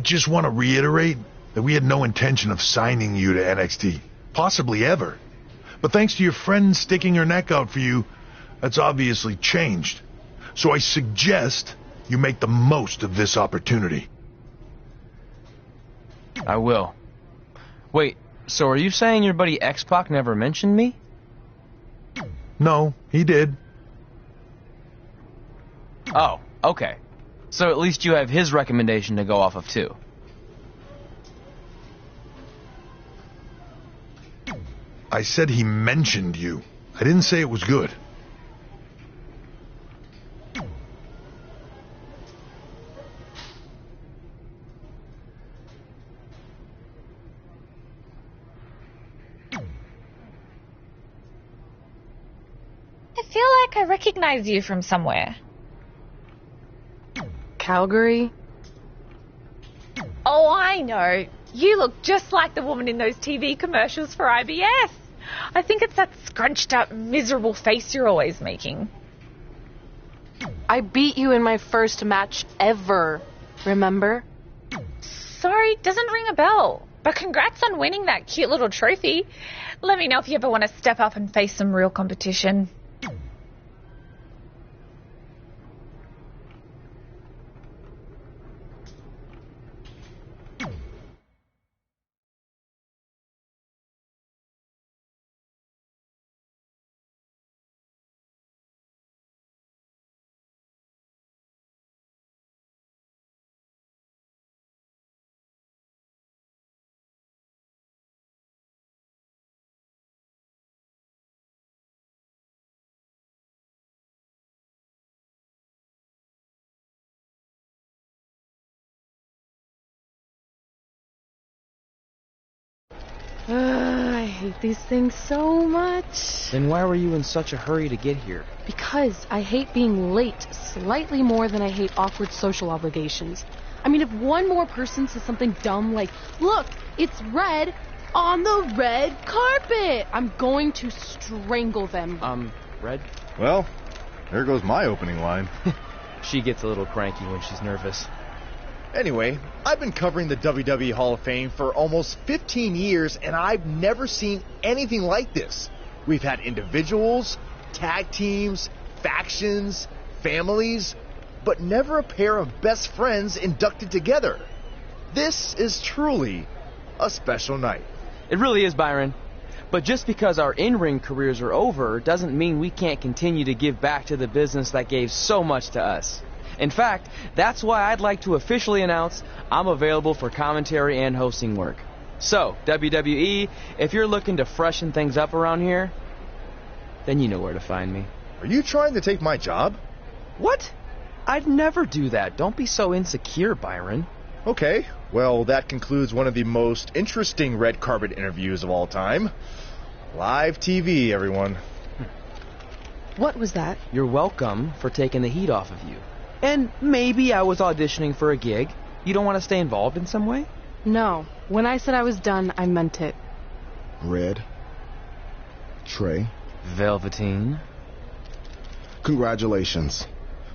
just want to reiterate that we had no intention of signing you to NXT, possibly ever. But thanks to your friend sticking her neck out for you, that's obviously changed. So I suggest you make the most of this opportunity. I will. Wait, so are you saying your buddy X-Pac never mentioned me? No, he did. Oh, okay. So at least you have his recommendation to go off of too. I said he mentioned you. I didn't say it was good. I feel like I recognize you from somewhere. Calgary? Oh, I know. You look just like the woman in those TV commercials for IBS. I think it's that scrunched up, miserable face you're always making. I beat you in my first match ever, remember? Sorry, doesn't ring a bell. But congrats on winning that cute little trophy. Let me know if you ever want to step up and face some real competition. I hate these things so much. Then why were you in such a hurry to get here? Because I hate being late slightly more than I hate awkward social obligations. I mean, if one more person says something dumb like, "Look, it's red on the red carpet," I'm going to strangle them. Red? Well, there goes my opening line. She gets a little cranky when she's nervous. Anyway, I've been covering the WWE Hall of Fame for almost 15 years, and I've never seen anything like this. We've had individuals, tag teams, factions, families, but never a pair of best friends inducted together. This is truly a special night. It really is, Byron. But just because our in-ring careers are over doesn't mean we can't continue to give back to the business that gave so much to us. In fact, that's why I'd like to officially announce I'm available for commentary and hosting work. So, WWE, if you're looking to freshen things up around here, then you know where to find me. Are you trying to take my job? What? I'd never do that. Don't be so insecure, Byron. Okay, well, that concludes one of the most interesting red carpet interviews of all time. Live TV, everyone. What was that? You're welcome for taking the heat off of you. And maybe I was auditioning for a gig. You don't want to stay involved in some way? No. When I said I was done, I meant it. Red. Trey. Velveteen. Congratulations.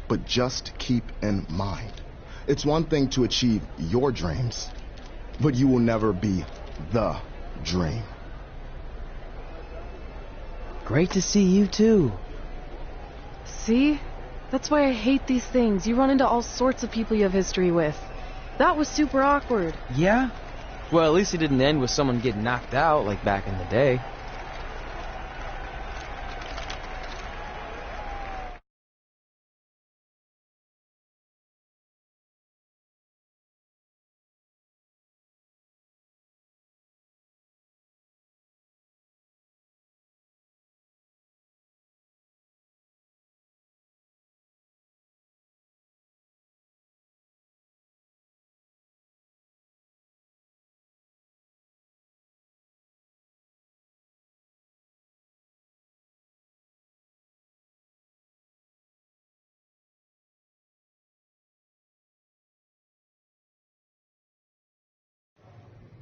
But just keep in mind, it's one thing to achieve your dreams, but you will never be the dream. Great to see you too. See? That's why I hate these things. You run into all sorts of people you have history with. That was super awkward. Yeah? Well, at least it didn't end with someone getting knocked out like back in the day.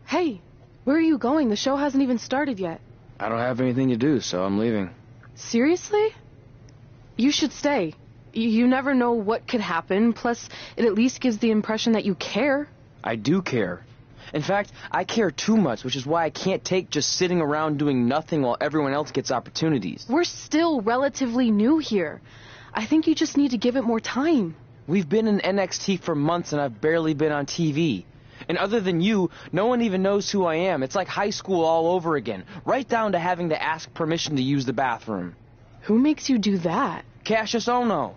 Hey, where are you going? The show hasn't even started yet. I don't have anything to do, so I'm leaving. Seriously? You should stay. You never know what could happen, plus it at least gives the impression that you care. I do care. In fact, I care too much, which is why I can't take just sitting around doing nothing while everyone else gets opportunities. We're still relatively new here. I think you just need to give it more time. We've been in NXT for months and I've barely been on TV. And other than you, no one even knows who I am. It's like high school all over again, right down to having to ask permission to use the bathroom. Who makes you do that? Cassius Ohno.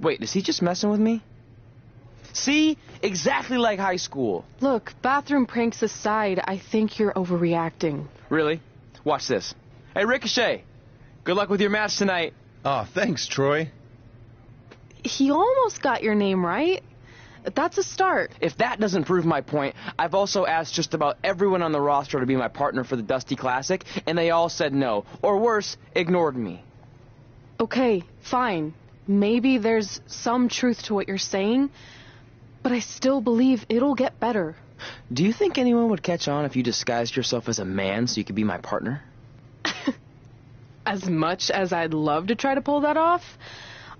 Wait, is he just messing with me? See? Exactly like high school. Look, bathroom pranks aside, I think you're overreacting. Really? Watch this. Hey, Ricochet. Good luck with your match tonight. Oh, thanks, Troy. He almost got your name right. That's a start. If that doesn't prove my point, I've also asked just about everyone on the roster to be my partner for the Dusty Classic, and they all said no. Or worse, ignored me. Okay, fine. Maybe there's some truth to what you're saying, but I still believe it'll get better. Do you think anyone would catch on if you disguised yourself as a man so you could be my partner? As much as I'd love to try to pull that off,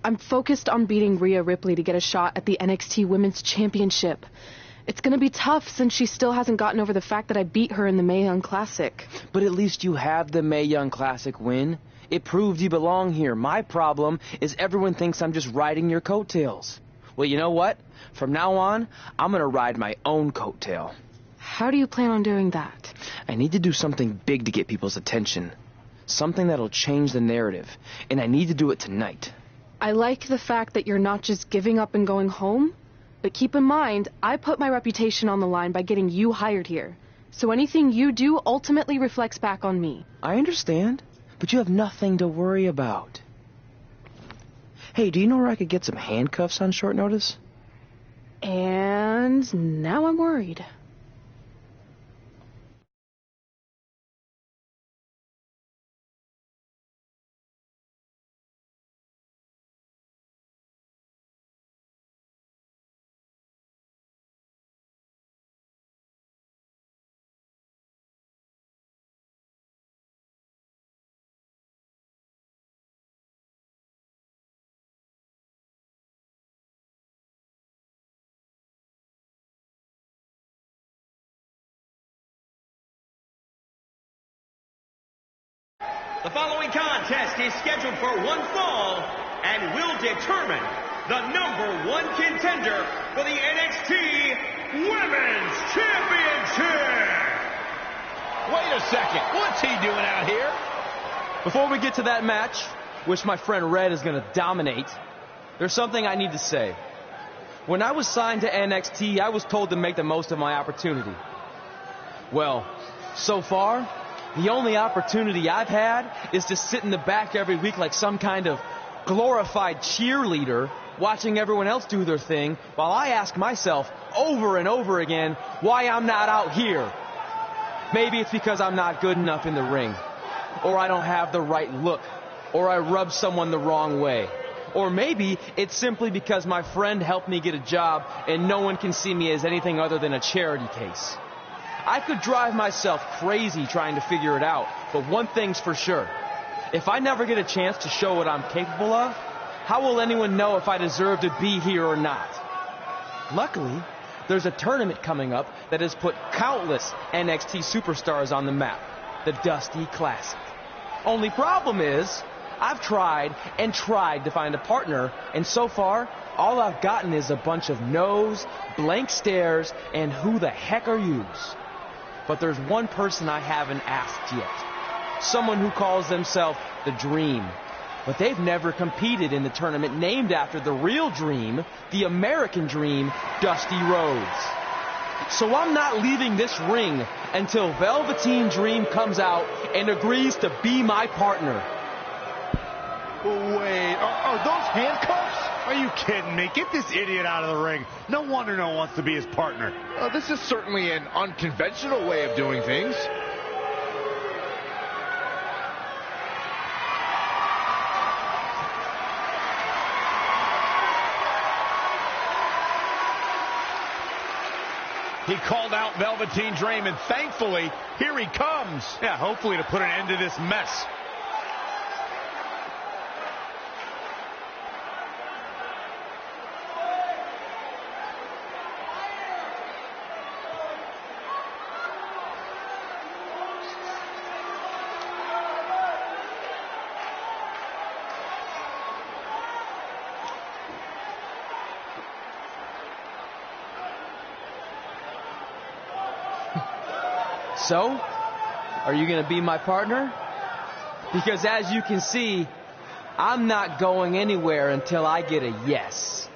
I'm focused on beating Rhea Ripley to get a shot at the NXT Women's Championship. It's gonna be tough since she still hasn't gotten over the fact that I beat her in the Mae Young Classic. But at least you have the Mae Young Classic win. It proved you belong here. My problem is everyone thinks I'm just riding your coattails. Well, you know what? From now on, I'm gonna ride my own coattail. How do you plan on doing that? I need to do something big to get people's attention. Something that'll change the narrative. And I need to do it tonight. I like the fact that you're not just giving up and going home, but keep in mind, I put my reputation on the line by getting you hired here. So anything you do ultimately reflects back on me. I understand, but you have nothing to worry about. Hey, do you know where I could get some handcuffs on short notice? And now I'm worried. The following contest is scheduled for one fall and will determine the #1 contender for the NXT Women's Championship. Wait a second, what's he doing out here? Before we get to that match, which my friend Red is going to dominate, there's something I need to say. When I was signed to NXT, I was told to make the most of my opportunity. Well, so far, the only opportunity I've had is to sit in the back every week like some kind of glorified cheerleader, watching everyone else do their thing, while I ask myself over and over again why I'm not out here. Maybe it's because I'm not good enough in the ring, or I don't have the right look, or I rub someone the wrong way. Or maybe it's simply because my friend helped me get a job and no one can see me as anything other than a charity case. I could drive myself crazy trying to figure it out, but one thing's for sure. If I never get a chance to show what I'm capable of, how will anyone know if I deserve to be here or not? Luckily, there's a tournament coming up that has put countless NXT superstars on the map, the Dusty Classic. Only problem is, I've tried and tried to find a partner, and so far, all I've gotten is a bunch of no's, blank stares, and who the heck are yous? But there's one person I haven't asked yet. Someone who calls themselves the Dream. But they've never competed in the tournament named after the real Dream, the American Dream, Dusty Rhodes. So I'm not leaving this ring until Velveteen Dream comes out and agrees to be my partner. Wait, are those handcuffs? Are you kidding me? Get this idiot out of the ring. No wonder no one wants to be his partner. This is certainly an unconventional way of doing things. He called out Velveteen Dream, and thankfully, here he comes. Yeah, hopefully to put an end to this mess. So, are you going to be my partner? Because as you can see, I'm not going anywhere until I get a yes.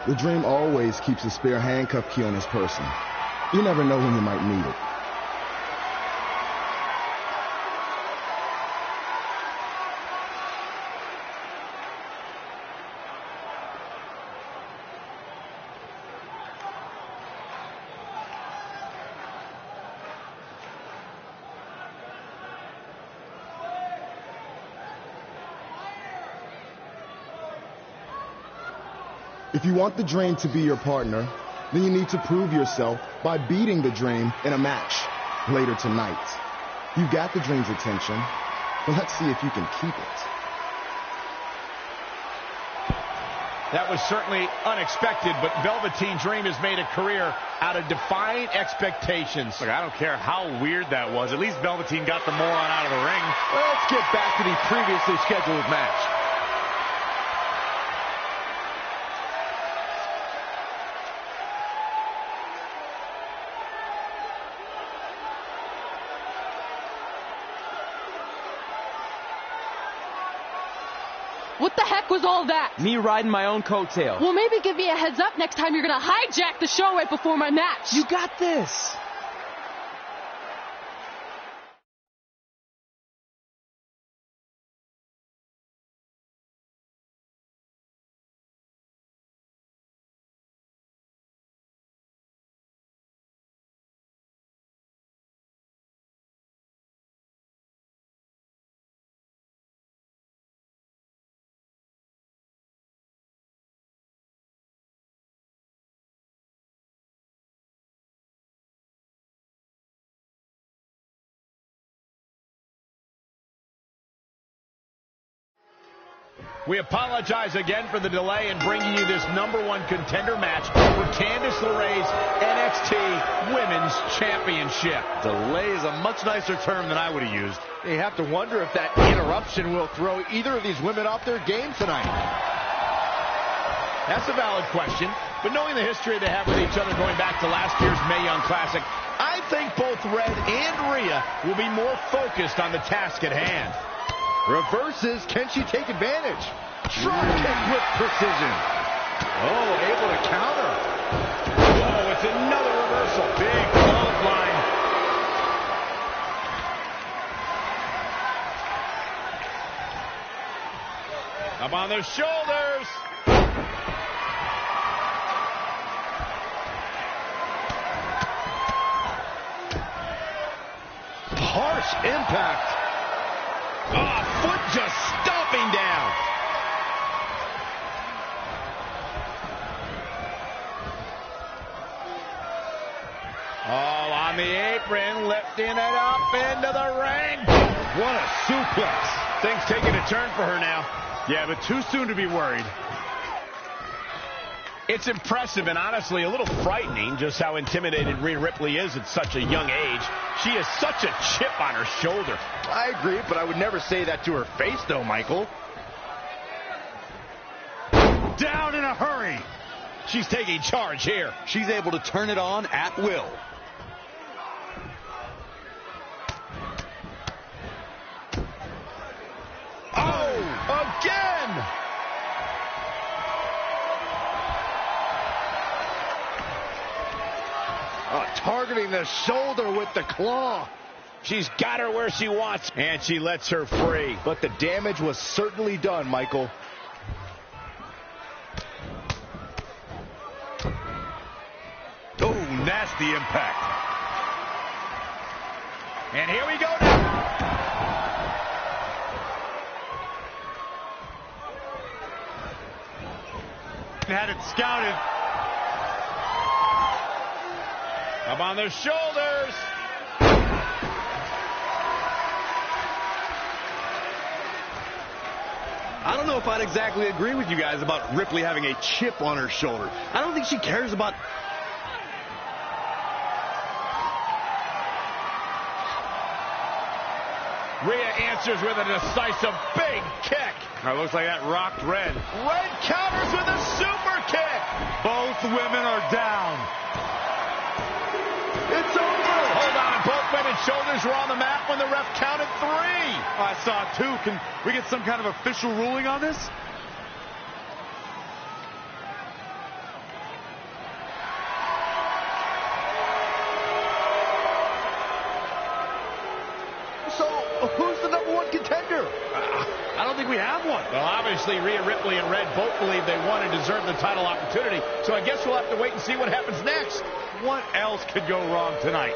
The Dream always keeps a spare handcuff key on his person. You never know when you might need it. If you want the Dream to be your partner, then you need to prove yourself by beating the Dream in a match later tonight. You got the Dream's attention, but let's see if you can keep it. That was certainly unexpected, but Velveteen Dream has made a career out of defying expectations. Look, I don't care how weird that was. At least Velveteen got the moron out of the ring. Well, let's get back to the previously scheduled match. What the heck was all that? Me riding my own coattail. Well, maybe give me a heads up next time you're going to hijack the show right before my match. You got this. We apologize again for the delay in bringing you this #1 contender match for Candice LeRae's NXT Women's Championship. Delay is a much nicer term than I would have used. You have to wonder if that interruption will throw either of these women off their game tonight. That's a valid question, but knowing the history they have with each other going back to last year's Mae Young Classic, I think both Red and Rhea will be more focused on the task at hand. Reverses, can she take advantage? Drop kick with precision. Oh, able to counter. Whoa, it's another reversal. Big clothesline. Up on their shoulders. Harsh impact. Oh, foot just stomping down. Oh, on the apron, lifting it up into the ring. What a suplex. Things taking a turn for her now. Yeah, but too soon to be worried. It's impressive and honestly a little frightening just how intimidated Rhea Ripley is at such a young age. She has such a chip on her shoulder. I agree, but I would never say that to her face, though, Michael. Down in a hurry. She's taking charge here. She's able to turn it on at will. Oh, again! Targeting the shoulder with the claw. She's got her where she wants, and she lets her free. But the damage was certainly done, Michael. Oh, nasty impact. And here we go now. Had it scouted. Up on their shoulders. I don't know if I'd exactly agree with you guys about Ripley having a chip on her shoulder. I don't think she cares about... Rhea answers with a decisive big kick. Looks like that rocked Red. Red counters with a super kick. Both women are down. It's over. Hold on. Both women's shoulders were on the mat when the ref counted 3. I saw 2. Can we get some kind of official ruling on this? So, who's the number 1 contender? I don't think we have one. Well, obviously, Rhea Ripley and Red both believe they won and deserve the title opportunity. So I guess we'll have to wait and see what happens next. What else could go wrong tonight?